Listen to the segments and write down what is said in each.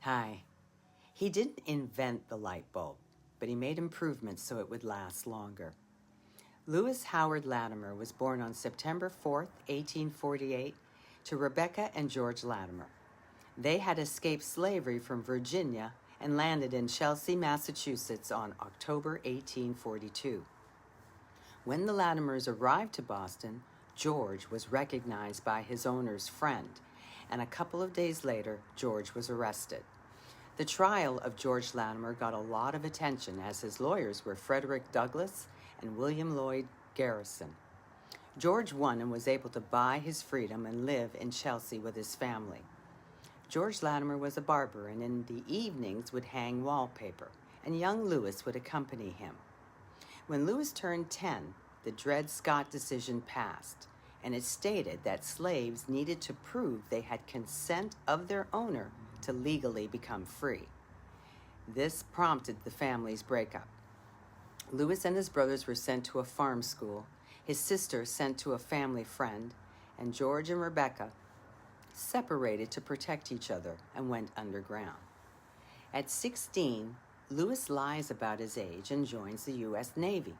Hi. He didn't invent the light bulb, but he made improvements so it would last longer. Lewis Howard Latimer was born on September 4th, 1848, to Rebecca and George Latimer. They had escaped slavery from Virginia and landed in Chelsea, Massachusetts on October 1842. When the Latimers arrived to Boston, George was recognized by his owner's friend, and a couple of days later, George was arrested. The trial of George Latimer got a lot of attention as his lawyers were Frederick Douglass and William Lloyd Garrison. George won and was able to buy his freedom and live in Chelsea with his family. George Latimer was a barber and in the evenings would hang wallpaper, and young Lewis would accompany him. When Lewis turned 10, the Dred Scott decision passed, and it stated that slaves needed to prove they had consent of their owner to legally become free. This prompted the family's breakup. Lewis and his brothers were sent to a farm school, his sister sent to a family friend, and George and Rebecca separated to protect each other and went underground. At 16, Lewis lies about his age and joins the U.S. Navy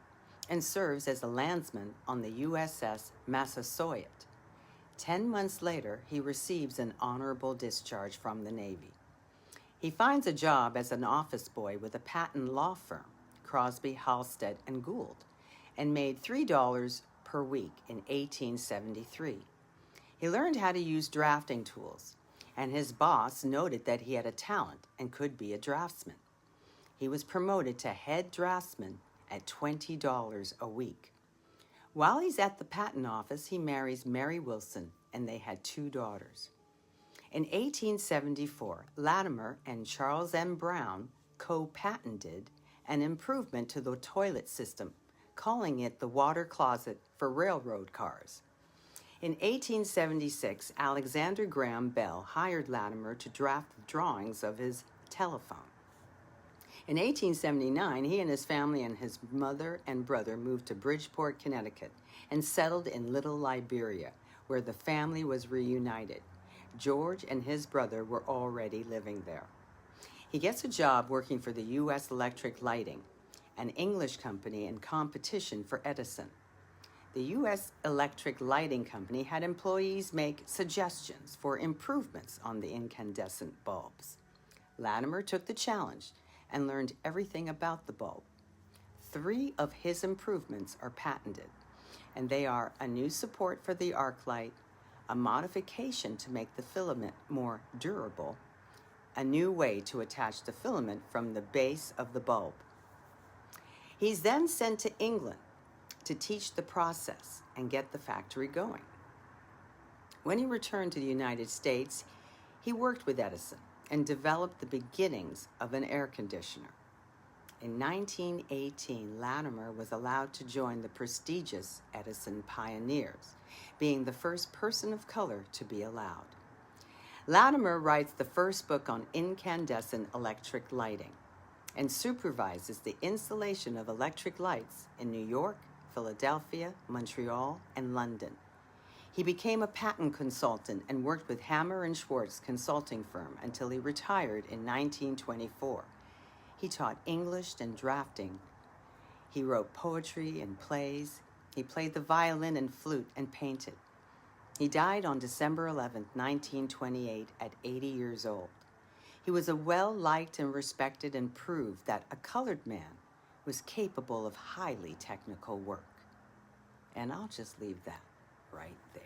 and serves as a landsman on the USS Massasoit. 10 months later, he receives an honorable discharge from the Navy. He finds a job as an office boy with a patent law firm, Crosby, Halstead, and Gould, and made $3 per week in 1873. He learned how to use drafting tools, and his boss noted that he had a talent and could be a draftsman. He was promoted to head draftsman at $20 a week. While he's at the patent office, he marries Mary Wilson, and they had 2 daughters. In 1874, Latimer and Charles M. Brown co-patented an improvement to the toilet system, calling it the water closet for railroad cars. In 1876, Alexander Graham Bell hired Latimer to draft drawings of his telephone. In 1879, he and his family and his mother and brother moved to Bridgeport, Connecticut, and settled in Little Liberia, where the family was reunited. George and his brother were already living there. He gets a job working for the U.S. Electric Lighting, an English company in competition for Edison. The U.S. Electric Lighting Company had employees make suggestions for improvements on the incandescent bulbs. Latimer took the challenge and learned everything about the bulb. 3 of his improvements are patented, and they are a new support for the arc light, a modification to make the filament more durable, a new way to attach the filament from the base of the bulb. He's then sent to England to teach the process and get the factory going. When he returned to the United States, he worked with Edison and developed the beginnings of an air conditioner. In 1918, Latimer was allowed to join the prestigious Edison Pioneers, being the first person of color to be allowed. Latimer writes the first book on incandescent electric lighting and supervises the installation of electric lights in New York, Philadelphia, Montreal, and London. He became a patent consultant and worked with Hammer and Schwartz consulting firm until he retired in 1924. He taught English and drafting. He wrote poetry and plays. He played the violin and flute and painted. He died on December 11, 1928, at 80 years old. He was a well-liked and respected and proved that a colored man was capable of highly technical work. And I'll just leave that right there.